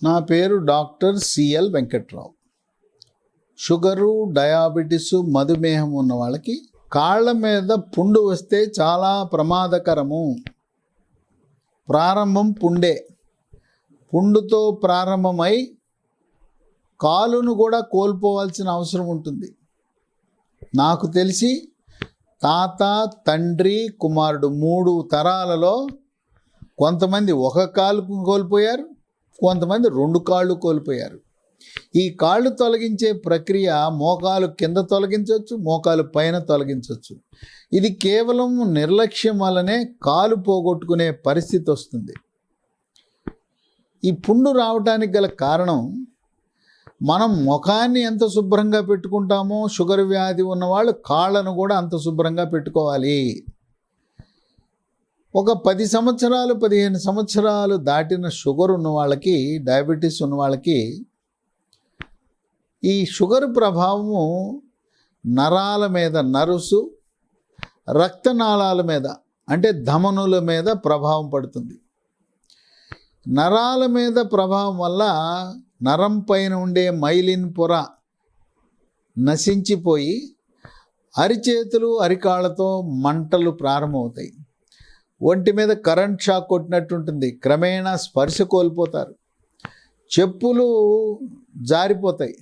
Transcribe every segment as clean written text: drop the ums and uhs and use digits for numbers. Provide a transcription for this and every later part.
నా పేరు doctor CL Venkatrao. Sugar, diabetes, మధుమేహం ఉన్న వాళ్ళకి కాళ్ళ మీద పుండు వస్తే చాలా ప్రమాదకరము. ప్రారంభం పుండే, పుండుతో ప్రారంభమై కాలును కూడా కోల్పోవాల్సిన అవసరం ఉంటుంది. నాకు తెలిసి తాత, తండ్రి, కుమారుడు 3 తరాలలో కొంతమంది ఒక కాలు కోల్పోయారు, కొంతమంది 2 కాళ్ళు కోల్పోయారు. ఈ కాళ్ళు తొలగించే ప్రక్రియ మోకాలు కింద తొలగించవచ్చు, మోకాలు పైన తొలగించవచ్చు. ఇది కేవలం నిర్లక్ష్యం వల్లనే కాలు పోగొట్టుకునే పరిస్థితి వస్తుంది. ఈ పుండు రావడానికి గల కారణం, మనం ముఖాన్ని ఎంత శుభ్రంగా పెట్టుకుంటామో షుగర్ వ్యాధి ఉన్నవాళ్ళు కాళ్ళను కూడా అంత శుభ్రంగా పెట్టుకోవాలి. ఒక 10 సంవత్సరాలు 15 సంవత్సరాలు దాటిన షుగర్ ఉన్న వాళ్ళకి, డయాబెటీస్ ఉన్న వాళ్ళకి ఈ షుగర్ ప్రభావము నరాల మీద, నరుసు, రక్తనాళాల మీద అంటే ధమనుల మీద ప్రభావం పడుతుంది. నరాల మీద ప్రభావం వల్ల నరం పైన ఉండే మైలిన్ పొర నశించిపోయి అరిచేతులు, అరికాళ్ళతో మంటలు ప్రారంభమవుతాయి. ఒంటి మీద కరెంట్ షాక్ కొట్టినట్టుంటుంది. క్రమేణా స్పర్శ కోల్పోతారు. చెప్పులు జారిపోతాయి.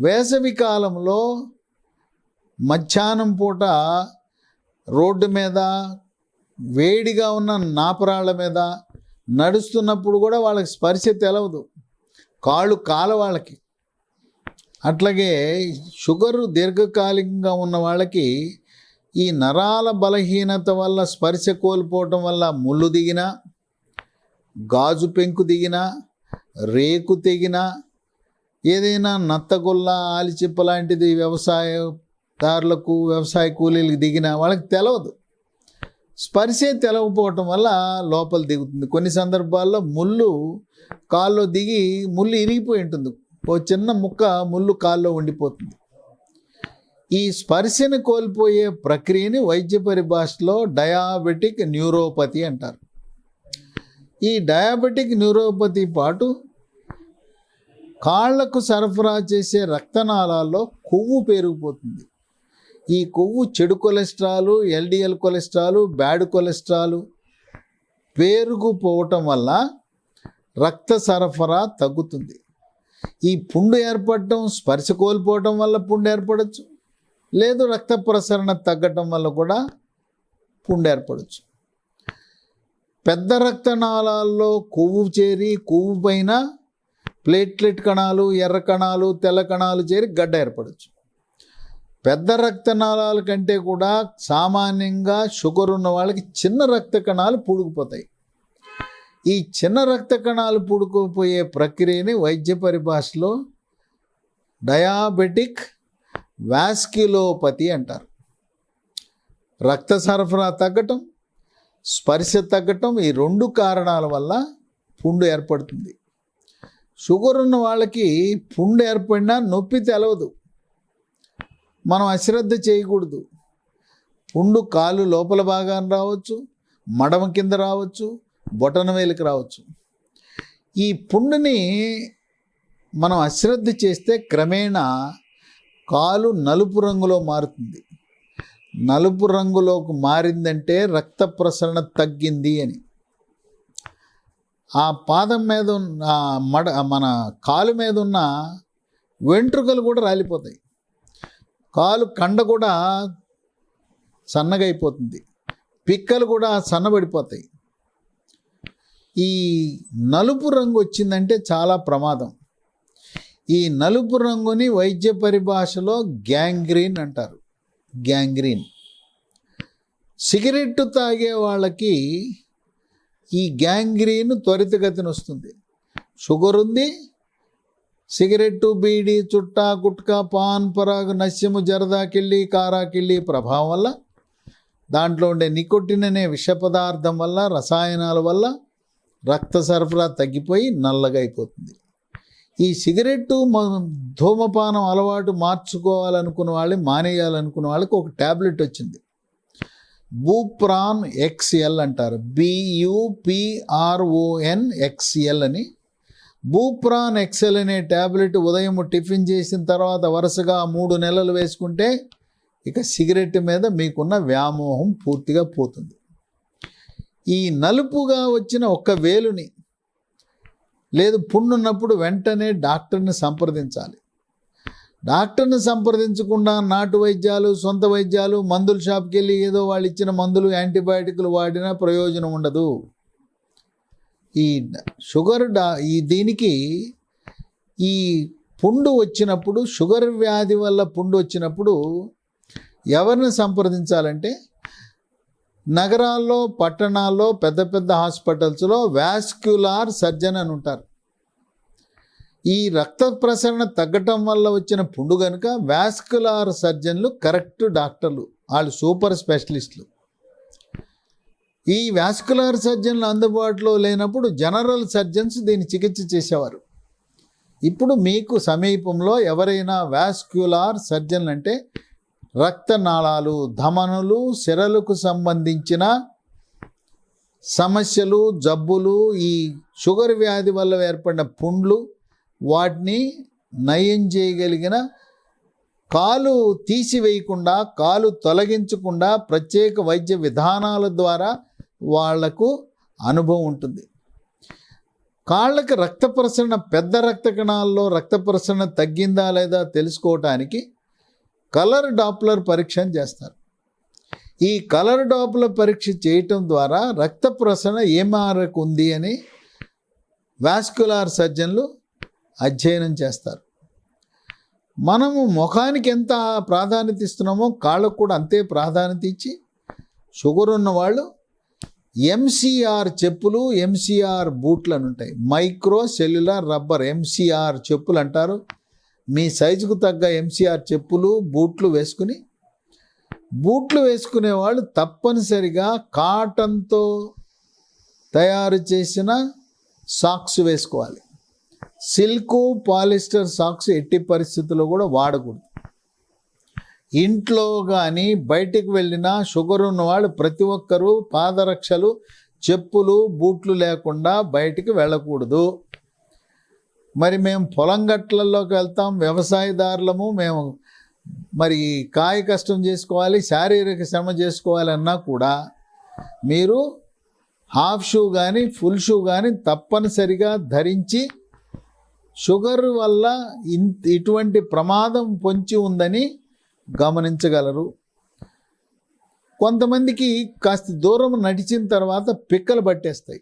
వేసవి కాలంలో మధ్యాహ్నం పూట రోడ్డు మీద వేడిగా ఉన్న నాపరాళ్ళ మీద నడుస్తున్నప్పుడు కూడా వాళ్ళకి స్పర్శ తెలవదు, కాళ్ళు కాల వాళ్ళకి. అట్లాగే షుగరు దీర్ఘకాలికంగా ఉన్న వాళ్ళకి ఈ నరాల బలహీనత వల్ల స్పర్శ కోల్పోవటం వల్ల ముళ్ళు దిగినా, గాజు పెంకు దిగినా, రేకు తెగినా, ఏదైనా నత్తగుల్ల, ఆలిచిప్ప లాంటిది వ్యవసాయదారులకు, వ్యవసాయ కూలీలకు దిగినా వాళ్ళకి తెలవదు. స్పర్శే తెలవకపోవటం వల్ల లోపల దిగుతుంది. కొన్ని సందర్భాల్లో ముళ్ళు కాల్లో దిగి ముళ్ళు ఇరిగిపోయి ఉంటుంది. ఓ చిన్న ముక్క ముళ్ళు కాల్లో ఉండిపోతుంది. ఈ స్పర్శను కోల్పోయే ప్రక్రియని వైద్య పరిభాషలో డయాబెటిక్ న్యూరోపతి అంటారు. ఈ డయాబెటిక్ న్యూరోపతి పాటు కాళ్లకు సరఫరా చేసే రక్తనాళాల్లో కొవ్వు పెరిగిపోతుంది. ఈ కొవ్వు చెడు cholesterol, LDL cholesterol, bad cholesterol పెరిగిపోవటం వల్ల రక్త సరఫరా తగ్గుతుంది. ఈ పుండు ఏర్పడటం, స్పర్శ కోల్పోవటం వల్ల పుండు ఏర్పడవచ్చు, లేదు రక్త ప్రసరణ తగ్గటం వల్ల కూడా పుండు ఏర్పడవచ్చు. పెద్ద రక్తనాళాల్లో కొవ్వు చేరి కొవ్వు పైన ప్లేట్లెట్ కణాలు, ఎర్ర కణాలు, తెల్ల కణాలు చేరి గడ్డ ఏర్పడవచ్చు. పెద్ద రక్తనాళాల కంటే కూడా సామాన్యంగా షుగర్ ఉన్న వాళ్ళకి చిన్న రక్త కణాలు పూడుకుపోతాయి. ఈ చిన్న రక్త కణాలు పూడుకుపోయే ప్రక్రియని వైద్య పరిభాషలో డయాబెటిక్ వాస్క్యులోపతి అంటారు. రక్త సరఫరా తగ్గటం, స్పర్శ తగ్గటం, ఈ 2 కారణాల వల్ల పుండు ఏర్పడుతుంది. షుగర్ ఉన్న వాళ్ళకి పుండు ఏర్పడినా నొప్పి తెలవదు. మనం అశ్రద్ధ చేయకూడదు. పుండు కాలు లోపల భాగాన రావచ్చు, మడమ కింద రావచ్చు, బొటన వేలికి రావచ్చు. ఈ పుండుని మనం అశ్రద్ధ చేస్తే క్రమేణా కాలు నలుపు రంగులో మారుతుంది. నలుపు రంగులోకి మారిందంటే రక్త ప్రసరణ తగ్గింది అని. ఆ పాదం మీద మన కాలు మీద ఉన్న వెంట్రుకలు కూడా రాలిపోతాయి. కాలు కండ కూడా సన్నగా అయిపోతుంది. పిక్కలు కూడా సన్నబడిపోతాయి. ఈ నలుపు రంగు వచ్చిందంటే చాలా ప్రమాదం. ఈ నలుపు రంగుని వైద్య పరిభాషలో గ్యాంగ్రీన్ అంటారు. గ్యాంగ్రీన్. సిగరెట్టు తాగే వాళ్ళకి ఈ గ్యాంగ్రీన్ త్వరితగతిన వస్తుంది. షుగర్ ఉంది, సిగరెట్టు, బీడి, చుట్టా, గుట్కా, పాన్ పరాగ్, నస్యము, జరదాకిళ్ళి, కారాకిళ్ళి ప్రభావం వల్ల, దాంట్లో ఉండే నికోటిన్ అనే విష పదార్థం వల్ల, రసాయనాల వల్ల రక్త సరఫరా తగ్గిపోయి నల్లగా అయిపోతుంది. ఈ సిగరెట్టు, ధూమపానం అలవాటు మార్చుకోవాలనుకున్న వాళ్ళు, మానేయాలనుకున్న వాళ్ళకి ఒక ట్యాబ్లెట్ వచ్చింది. బూప్రాన్ XL అంటారు. BUPRON XL అని. బూప్రాన్ ఎక్సెల్ అనే ట్యాబ్లెట్ ఉదయం టిఫిన్ చేసిన తర్వాత వరుసగా 3 నెలలు వేసుకుంటే ఇక సిగరెట్ మీద మీకున్న వ్యామోహం పూర్తిగా పోతుంది. ఈ నలుపుగా వచ్చిన ఒక్క వేలుని లేదు పుండున్నప్పుడు వెంటనే డాక్టర్ని సంప్రదించాలి. డాక్టర్ని సంప్రదించకుండా నాటు వైద్యాలు, సొంత వైద్యాలు, మందుల షాప్కి వెళ్ళి ఏదో వాళ్ళు ఇచ్చిన మందులు, యాంటీబయాటిక్లు వాడినా ప్రయోజనం ఉండదు. ఈ షుగర్ దీనికి ఈ పుండు వచ్చినప్పుడు, షుగర్ వ్యాధి వల్ల పుండు వచ్చినప్పుడు ఎవరిని సంప్రదించాలంటే నగరాల్లో, పట్టణాల్లో, పెద్ద పెద్ద హాస్పిటల్స్లో వాస్క్యులార్ సర్జన్ అని ఉంటారు. ఈ రక్త ప్రసరణ తగ్గటం వల్ల వచ్చిన పుండు కనుక వాస్క్యులార్ సర్జన్లు కరెక్ట్ డాక్టర్లు, వాళ్ళు సూపర్ స్పెషలిస్టులు. ఈ వాస్క్యులార్ సర్జన్లు అందుబాటులో లేనప్పుడు జనరల్ సర్జన్స్ దీన్ని చికిత్స చేసేవారు. ఇప్పుడు మీకు సమీపంలో ఎవరైనా వాస్క్యులార్ సర్జన్లు అంటే రక్తనాళాలు, ధమనులు, సిరలకు సంబంధించిన సమస్యలు, జబ్బులు, ఈ షుగర్ వ్యాధి వల్ల ఏర్పడిన పుండ్లు, వాటిని నయం చేయగలిగిన, కాలు తీసివేయకుండా, కాలు తొలగించకుండా ప్రత్యేక వైద్య విధానాల ద్వారా వాళ్లకు అనుభవం ఉంటుంది. కాళ్ళకి రక్త ప్రసరణ, పెద్ద రక్త కణాల్లో రక్త ప్రసరణ తగ్గిందా లేదా తెలుసుకోవటానికి కలర్ డాప్లర్ పరీక్ష చేస్తారు. ఈ కలర్ డాప్లర్ పరీక్ష చేయటం ద్వారా రక్త ప్రసరణ ఏ మేరకు ఉంది అని వాస్క్యులార్ సర్జన్లు అధ్యయనం చేస్తారు. మనము ముఖానికి ఎంత ప్రాధాన్యత ఇస్తున్నామో కాళ్ళకు కూడా అంతే ప్రాధాన్యత ఇచ్చి, షుగర్ ఉన్నవాళ్ళు ఎంసీఆర్ చెప్పులు, ఎంసీఆర్ బూట్లు అని ఉంటాయి, మైక్రో సెల్యులార్ రబ్బర్ ఎంసీఆర్ చెప్పులు అంటారు. మీ సైజుకు తగ్గ ఎంసీఆర్ చెప్పులు, బూట్లు వేసుకునే వాళ్ళు తప్పనిసరిగా కాటన్తో తయారు చేసిన సాక్స్ వేసుకోవాలి. సిల్కు, పాలిస్టర్ సాక్స్ ఎట్టి పరిస్థితుల్లో కూడా వాడకూడదు. ఇంట్లో కానీ బయటికి వెళ్ళినా షుగర్ ఉన్నవాళ్ళు ప్రతి ఒక్కరూ పాదరక్షలు, చెప్పులు, బూట్లు లేకుండా బయటికి వెళ్ళకూడదు. మరి మేము పొలం గట్లలోకి వెళ్తాం, వ్యవసాయదారులము, మేము మరి కాయ కష్టం చేసుకోవాలి, శారీరక శ్రమ చేసుకోవాలన్నా కూడా మీరు హాఫ్ షూ కానీ ఫుల్ షూ కానీ తప్పనిసరిగా ధరించి షుగర్ వల్ల ఇటువంటి ప్రమాదం పొంచి ఉందని గమనించగలరు. కొంతమందికి కాస్త దూరం నడిచిన తర్వాత పిక్కలు పట్టేస్తాయి.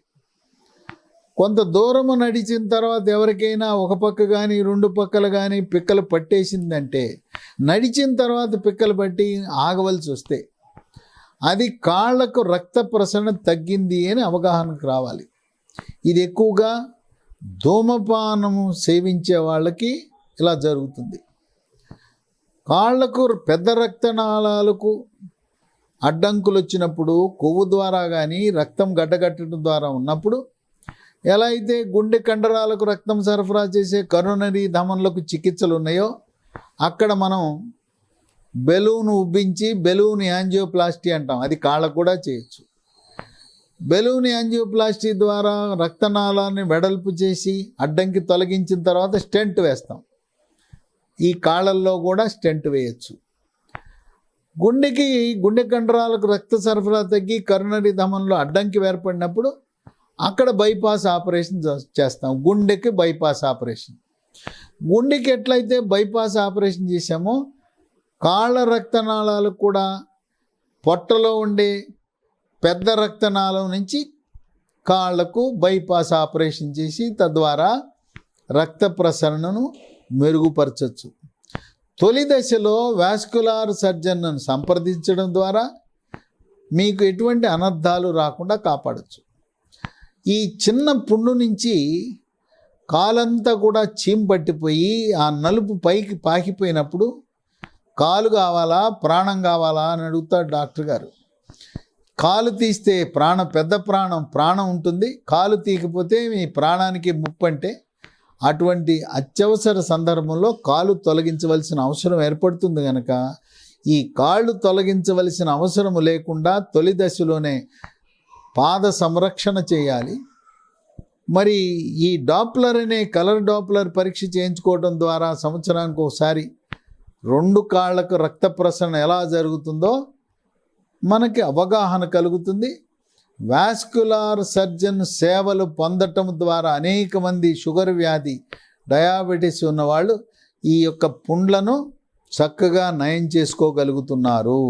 కొంత దూరము నడిచిన తర్వాత ఎవరికైనా ఒక పక్క కానీ 2 పక్కలు కానీ పిక్కలు పట్టేసిందంటే, నడిచిన తర్వాత పిక్కలు పట్టి ఆగవలసి వస్తే అది కాళ్లకు రక్త ప్రసరణ తగ్గింది అని అవగాహనకు రావాలి. ఇది ఎక్కువగా ధూమపానము సేవించే వాళ్ళకి ఇలా జరుగుతుంది. కాళ్లకు పెద్ద రక్తనాళాలకు అడ్డంకులు వచ్చినప్పుడు, కొవ్వు ద్వారా కానీ రక్తం గడ్డగట్టడం ద్వారా ఉన్నప్పుడు, ఎలా అయితే గుండె కండరాలకు రక్తం సరఫరా చేసే కరోనరీ ధమనులకు చికిత్సలు ఉన్నాయో అక్కడ మనం బెలూన్ ఉబ్బించి బెలూన్ యాంజియోప్లాస్టీ అంటాం, అది కాళ్ళకు కూడా చేయొచ్చు. బెలూన్ యాంజియోప్లాస్టీ ద్వారా రక్తనాళాన్ని వెడల్పు చేసి అడ్డంకి తొలగించిన తర్వాత స్టెంట్ వేస్తాం. ఈ కాళ్ళల్లో కూడా స్టెంట్ వేయచ్చు. గుండె కండరాలకు రక్త సరఫరా తగ్గి కరోనరీ ధమనులో అడ్డంకి ఏర్పడినప్పుడు అక్కడ బైపాస్ ఆపరేషన్ చేస్తాం. గుండెకి బైపాస్ ఆపరేషన్. గుండెకి ఎట్లయితే బైపాస్ ఆపరేషన్ చేసామో కాళ్ళ రక్తనాళాలకు కూడా పొట్టలో ఉండే పెద్ద రక్తనాళం నుంచి కాళ్లకు బైపాస్ ఆపరేషన్ చేసి తద్వారా రక్త ప్రసరణను మెరుగుపరచవచ్చు. తొలి దశలో వాస్కులార్ సర్జన్ను సంప్రదించడం ద్వారా మీకు ఎటువంటి అనర్థాలు రాకుండా కాపాడచ్చు. ఈ చిన్న పుండు నుంచి కాలంతా కూడా చీమ్ పట్టిపోయి ఆ నలుపు పైకి పాకిపోయినప్పుడు కాలు కావాలా ప్రాణం కావాలా అని అడుగుతాడు డాక్టర్ గారు. కాలు తీస్తే పెద్ద ప్రాణం ఉంటుంది, కాలు తీయకపోతే మీ ప్రాణానికి ముప్పు. అంటే అటువంటి అత్యవసర సందర్భంలో కాలు తొలగించవలసిన అవసరం ఏర్పడుతుంది కనుక ఈ కాళ్ళు తొలగించవలసిన అవసరం లేకుండా తొలి దశలోనే పాద సంరక్షణ చేయాలి. మరి ఈ డాప్లర్ అనే కలర్ డాప్లర్ పరీక్ష చేయించుకోవడం ద్వారా సంవత్సరానికి ఒకసారి 2 కాళ్ళకు రక్త ప్రసరణ ఎలా జరుగుతుందో మనకి అవగాహన కలుగుతుంది. వాస్కులార్ సర్జన్ సేవలు పొందటం ద్వారా అనేక మంది షుగర్ వ్యాధి, డయాబెటీస్ ఉన్నవాళ్ళు ఈ యొక్క పుండ్లను చక్కగా నయం చేసుకోగలుగుతున్నారు.